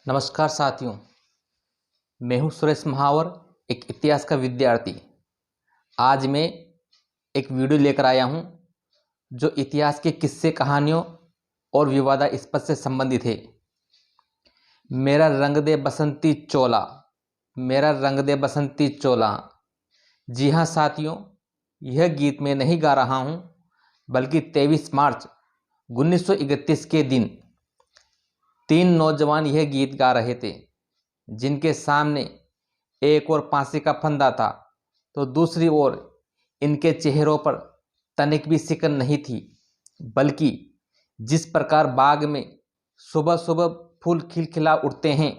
नमस्कार साथियों, मैं हूं सुरेश महावर, एक इतिहास का विद्यार्थी। आज मैं एक वीडियो लेकर आया हूं जो इतिहास के किस्से, कहानियों और विवादास्पद से संबंधित है। मेरा रंग दे बसंती चोला, मेरा रंग दे बसंती चोला। जी हाँ साथियों, यह गीत मैं नहीं गा रहा हूं, बल्कि 23 मार्च 1931 के दिन तीन नौजवान यह गीत गा रहे थे, जिनके सामने एक और फांसी का फंदा था, तो दूसरी ओर इनके चेहरों पर तनिक भी सिकन नहीं थी, बल्कि जिस प्रकार बाग में सुबह सुबह फूल खिलखिला उठते हैं,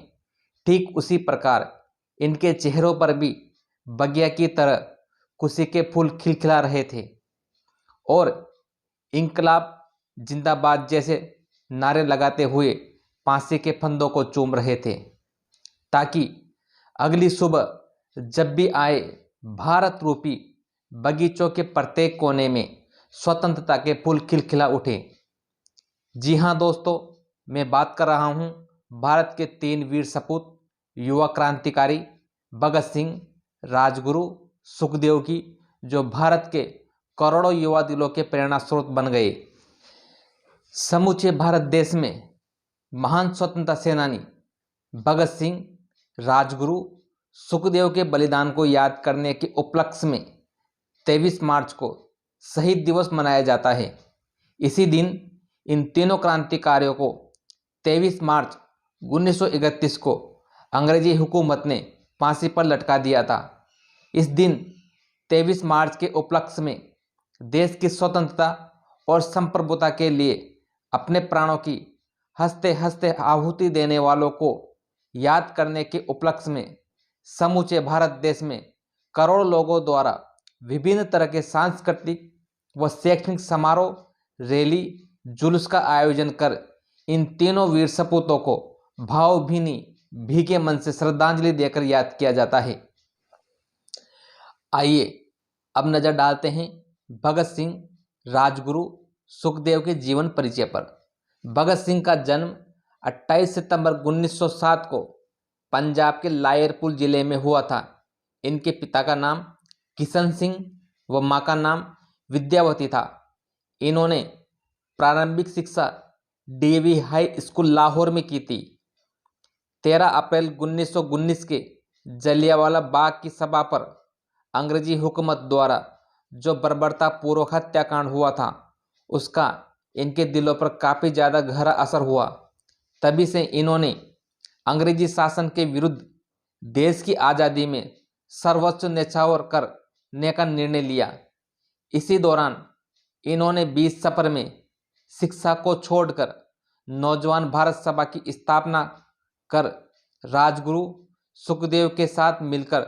ठीक उसी प्रकार इनके चेहरों पर भी बगिया की तरह खुशी के फूल खिलखिला रहे थे और इंकलाब जिंदाबाद जैसे नारे लगाते हुए फांसी के फंदों को चूम रहे थे, ताकि अगली सुबह जब भी आए, भारत रूपी बगीचों के प्रत्येक कोने में स्वतंत्रता के फूल खिलखिला उठे। जी हाँ दोस्तों, मैं बात कर रहा हूँ भारत के तीन वीर सपूत, युवा क्रांतिकारी भगत सिंह, राजगुरु, सुखदेव की, जो भारत के करोड़ों युवा दिलों के प्रेरणा स्रोत बन गए। समूचे भारत देश में महान स्वतंत्रता सेनानी भगत सिंह, राजगुरु, सुखदेव के बलिदान को याद करने के उपलक्ष्य में 23 मार्च को शहीद दिवस मनाया जाता है। इसी दिन इन तीनों क्रांतिकारियों को 23 मार्च 1931 को अंग्रेजी हुकूमत ने फांसी पर लटका दिया था। इस दिन 23 मार्च के उपलक्ष्य में देश की स्वतंत्रता और संप्रभुता के लिए अपने प्राणों की हंसते हंसते आहुति देने वालों को याद करने के उपलक्ष्य में समूचे भारत देश में करोड़ों लोगों द्वारा विभिन्न तरह के सांस्कृतिक व शैक्षणिक समारोह, रैली, जुलूस का आयोजन कर इन तीनों वीर सपूतों को भावभीनी भीगे मन से श्रद्धांजलि देकर याद किया जाता है। आइए अब नजर डालते हैं भगत सिंह, राजगुरु, सुखदेव के जीवन परिचय पर। भगत सिंह का जन्म 28 सितंबर 1907 को पंजाब के लायरपुर जिले में हुआ था। इनके पिता का नाम किशन सिंह व मां का नाम विद्यावती था। इन्होंने प्रारंभिक शिक्षा डीएवी हाई स्कूल लाहौर में की थी। 13 अप्रैल 1919 के जलियांवाला बाग की सभा पर अंग्रेजी हुकूमत द्वारा जो बर्बरतापूर्वक हत्याकांड हुआ था, उसका इनके दिलों पर काफ़ी ज़्यादा गहरा असर हुआ। तभी से इन्होंने अंग्रेजी शासन के विरुद्ध देश की आज़ादी में सर्वोच्च न्यौछावर करने का निर्णय लिया। इसी दौरान इन्होंने 20 सफर में शिक्षा को छोड़कर नौजवान भारत सभा की स्थापना कर राजगुरु सुखदेव के साथ मिलकर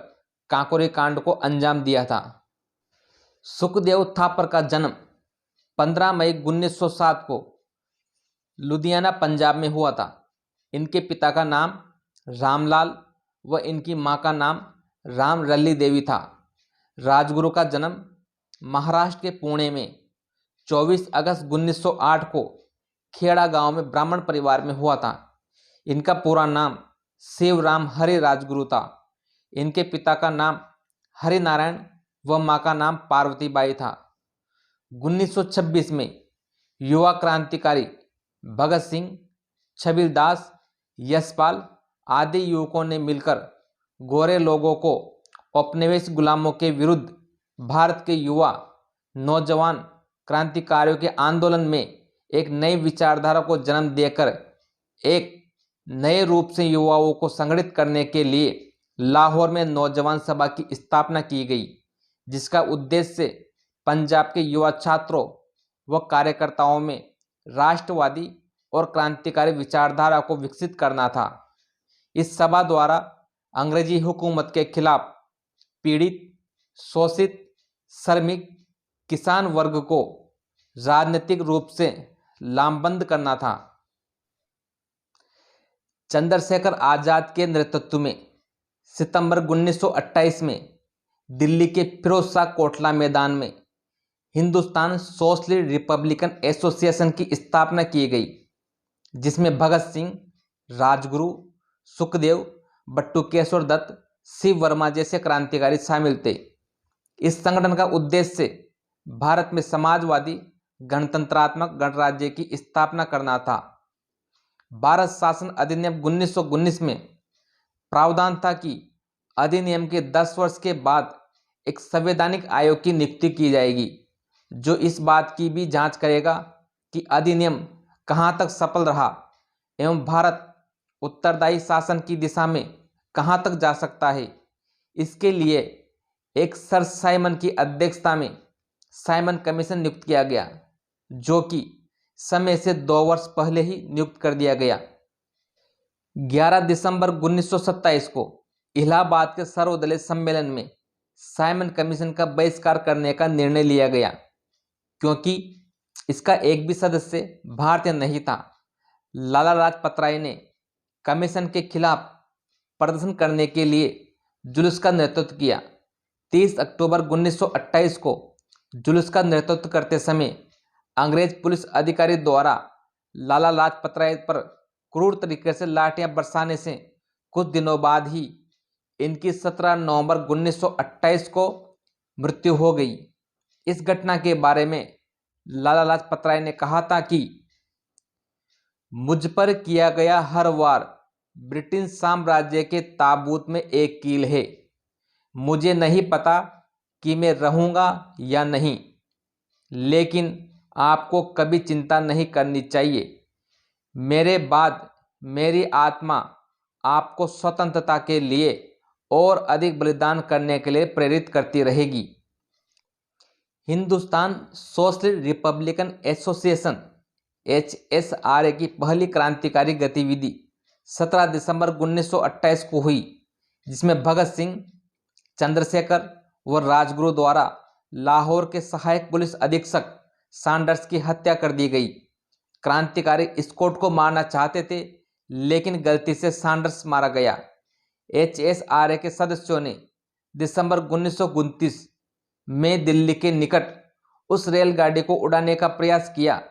काकोरी कांड को अंजाम दिया था। सुखदेव थापर का जन्म 15 मई 1907 को लुधियाना पंजाब में हुआ था। इनके पिता का नाम रामलाल व इनकी मां का नाम राम रली देवी था। राजगुरु का जन्म महाराष्ट्र के पुणे में 24 अगस्त 1908 को खेड़ा गांव में ब्राह्मण परिवार में हुआ था। इनका पूरा नाम शिवराम हरि राजगुरु था। इनके पिता का नाम हरि नारायण व मां का नाम पार्वतीबाई था। 1926 में युवा क्रांतिकारी भगत सिंह, छबीलदास, यशपाल आदि युवकों ने मिलकर गोरे लोगों को औपनिवेश गुलामों के विरुद्ध भारत के युवा नौजवान क्रांतिकारियों के आंदोलन में एक नई विचारधारा को जन्म देकर एक नए रूप से युवाओं को संगठित करने के लिए लाहौर में नौजवान सभा की स्थापना की गई, जिसका उद्देश्य पंजाब के युवा छात्रों व कार्यकर्ताओं में राष्ट्रवादी और क्रांतिकारी विचारधारा को विकसित करना था। इस सभा द्वारा अंग्रेजी हुकूमत के खिलाफ पीड़ित, शोषित, श्रमिक, किसान वर्ग को राजनीतिक रूप से लामबंद करना था। चंद्रशेखर आजाद के नेतृत्व में सितंबर 1928 में दिल्ली के फिरोज शाह कोटला मैदान में हिंदुस्तान सोशलिस्ट रिपब्लिकन एसोसिएशन की स्थापना की गई, जिसमें भगत सिंह, राजगुरु, सुखदेव, बटुकेश्वर दत्त, शिव वर्मा जैसे क्रांतिकारी शामिल थे। इस संगठन का उद्देश्य भारत में समाजवादी गणतंत्रात्मक गणराज्य की स्थापना करना था। भारत शासन अधिनियम 1919 में प्रावधान था कि अधिनियम के 10 वर्ष के बाद एक संवैधानिक आयोग की नियुक्ति की जाएगी, जो इस बात की भी जांच करेगा कि अधिनियम कहां तक सफल रहा एवं भारत उत्तरदायी शासन की दिशा में कहां तक जा सकता है। इसके लिए एक सर साइमन की अध्यक्षता में साइमन कमीशन नियुक्त किया गया, जो कि समय से 2 वर्ष पहले ही नियुक्त कर दिया गया। 11 दिसंबर 1927 को इलाहाबाद के सर्वदलीय सम्मेलन में साइमन कमीशन का बहिष्कार करने का निर्णय लिया गया, क्योंकि इसका एक भी सदस्य भारतीय नहीं था। लाला लाजपत राय ने कमीशन के खिलाफ प्रदर्शन करने के लिए जुलूस का नेतृत्व किया। 30 अक्टूबर 1928 को जुलूस का नेतृत्व करते समय अंग्रेज पुलिस अधिकारी द्वारा लाला लाजपत राय पर क्रूर तरीके से लाठियां बरसाने से कुछ दिनों बाद ही इनकी 17 नवंबर 1928 को मृत्यु हो गई। इस घटना के बारे में लाला लाजपत राय ने कहा था कि मुझ पर किया गया हर वार ब्रिटिश साम्राज्य के ताबूत में एक कील है। मुझे नहीं पता कि मैं रहूंगा या नहीं, लेकिन आपको कभी चिंता नहीं करनी चाहिए। मेरे बाद मेरी आत्मा आपको स्वतंत्रता के लिए और अधिक बलिदान करने के लिए प्रेरित करती रहेगी। Hindustan socialist Republican association HSRA की पहली क्रांतिकारी गतिविधि 17 दिसंबर 1928 को हुई, जिसमें भगत सिंह, चंद्रशेखर व राजगुरु द्वारा लाहौर के सहायक पुलिस अधीक्षक सैंडर्स की हत्या कर दी गई। क्रांतिकारी स्कॉट को मारना चाहते थे, लेकिन गलती से सैंडर्स मारा गया। HSRA के सदस्यों ने दिसंबर 1929 में दिल्ली के निकट उस रेलगाड़ी को उड़ाने का प्रयास किया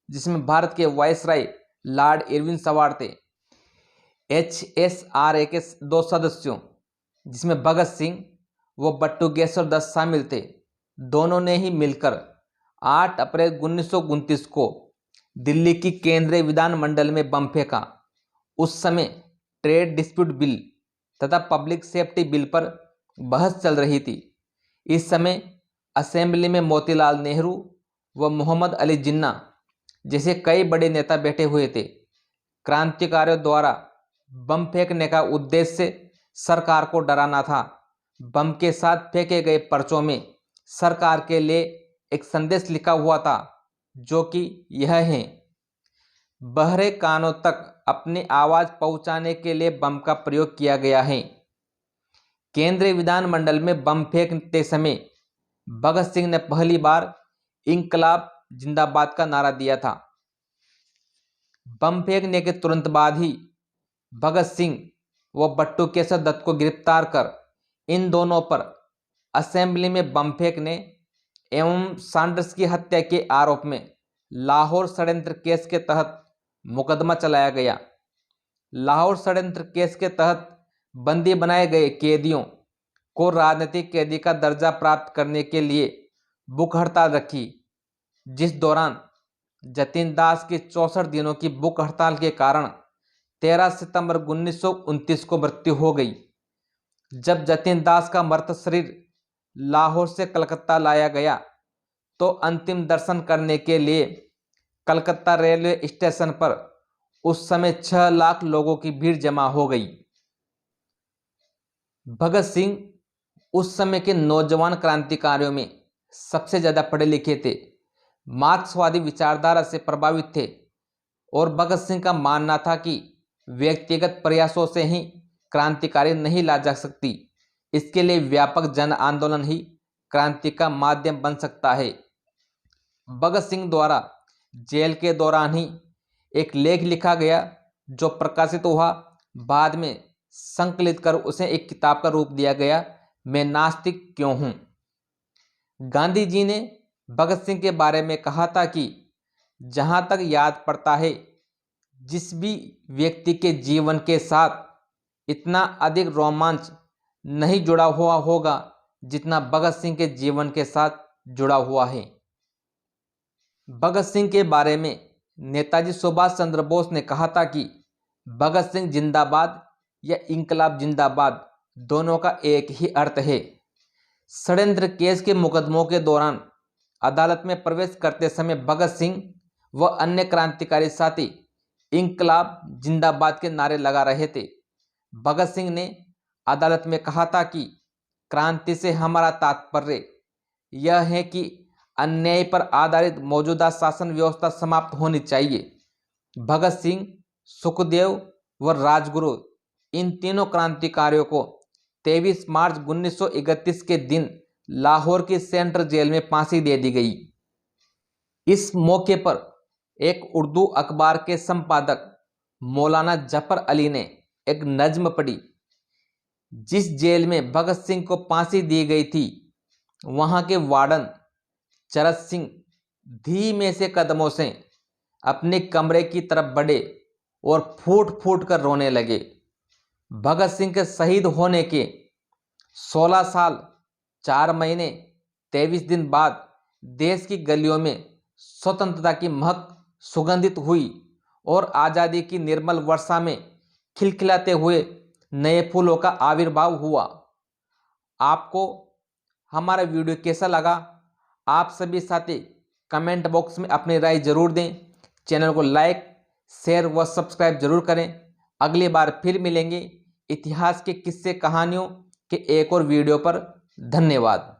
जिसमें भारत के वायसराय लॉर्ड इरविन सवार थे। HSRA के 2 सदस्यों, जिसमें भगत सिंह व बटुकेश्वर दत्त शामिल थे, दोनों ने ही मिलकर 8 अप्रैल 1929 को दिल्ली की केंद्रीय विधानमंडल में बम फेंका। उस समय ट्रेड डिस्प्यूट बिल तथा पब्लिक सेफ्टी बिल पर बहस चल रही थी। इस समय असेंबली में मोतीलाल नेहरू व मोहम्मद अली जिन्ना जैसे कई बड़े नेता बैठे हुए थे। क्रांतिकारियों द्वारा बम फेंकने का उद्देश्य सरकार को डराना था। बम के साथ फेंके गए पर्चों में सरकार के लिए एक संदेश लिखा हुआ था, जो कि यह है: बहरे कानों तक अपनी आवाज पहुंचाने के लिए बम का प्रयोग किया गया है। केंद्रीय विधानमंडल में बम फेंकते समय भगत सिंह ने पहली बार इंकलाब जिंदाबाद का नारा दिया था। बम फेंकने के तुरंत बाद ही भगत सिंह व बटुकेश्वर दत्त को गिरफ्तार कर इन दोनों पर असेंबली में बम फेंकने एवं सैंडर्स की हत्या के आरोप में लाहौर षड्यंत्र केस के तहत मुकदमा चलाया गया। लाहौर षड्यंत्र केस के तहत बंदी बनाए गए कैदियों को राजनीतिक कैदी का दर्जा प्राप्त करने के लिए भूख हड़ताल रखी, जिस दौरान जतिन दास की 64 दिनों की भूख हड़ताल के कारण 13 सितंबर 1929 को मृत्यु हो गई। जब जतिन दास का मृत शरीर लाहौर से कलकत्ता लाया गया तो अंतिम दर्शन करने के लिए कलकत्ता रेलवे स्टेशन पर उस समय 6 लाख लोगों की भीड़ जमा हो गई। भगत सिंह उस समय के नौजवान क्रांतिकारियों में सबसे ज्यादा पढ़े लिखे थे, मार्क्सवादी विचारधारा से प्रभावित थे और भगत सिंह का मानना था कि व्यक्तिगत प्रयासों से ही क्रांतिकारी नहीं ला जा सकती, इसके लिए व्यापक जन आंदोलन ही क्रांति का माध्यम बन सकता है। भगत सिंह द्वारा जेल के दौरान ही एक लेख लिखा गया जो प्रकाशित हुआ, बाद में संकलित कर उसे एक किताब का रूप दिया गया, मैं नास्तिक क्यों हूं। गांधी जी ने भगत सिंह के बारे में कहा था कि जहां तक याद पड़ता है, जिस भी व्यक्ति के जीवन के साथ इतना अधिक रोमांच नहीं जुड़ा हुआ होगा जितना भगत सिंह के जीवन के साथ जुड़ा हुआ है। भगत सिंह के बारे में नेताजी सुभाष चंद्र बोस ने कहा था कि भगत सिंह जिंदाबाद या इंकलाब जिंदाबाद दोनों का एक ही अर्थ है। षड्यंत्र केस के मुकदमों के दौरान अदालत में प्रवेश करते समय भगत सिंह व अन्य क्रांतिकारी साथी इंकलाब जिंदाबाद के नारे लगा रहे थे। भगत सिंह ने अदालत में कहा था कि क्रांति से हमारा तात्पर्य यह है कि अन्याय पर आधारित मौजूदा शासन व्यवस्था समाप्त होनी चाहिए। भगत सिंह, सुखदेव व राजगुरु इन तीनों क्रांतिकारियों को 23 मार्च 1931 के दिन लाहौर की सेंट्रल जेल में फांसी दे दी गई। इस मौके पर एक उर्दू अखबार के संपादक मौलाना जफर अली ने एक नज्म पढ़ी। जिस जेल में भगत सिंह को फांसी दी गई थी, वहां के वार्डन चरत सिंह धीमे से कदमों से अपने कमरे की तरफ बढ़े और फूट फूट कर रोने लगे। भगत सिंह के शहीद होने के 16 साल 4 महीने 23 दिन बाद देश की गलियों में स्वतंत्रता की महक सुगंधित हुई और आज़ादी की निर्मल वर्षा में खिलखिलाते हुए नए फूलों का आविर्भाव हुआ। आपको हमारा वीडियो कैसा लगा? आप सभी साथी कमेंट बॉक्स में अपनी राय जरूर दें। चैनल को लाइक, शेयर व सब्सक्राइब जरूर करें। अगली बार फिर मिलेंगे इतिहास के किस्से कहानियों के एक और वीडियो पर। धन्यवाद।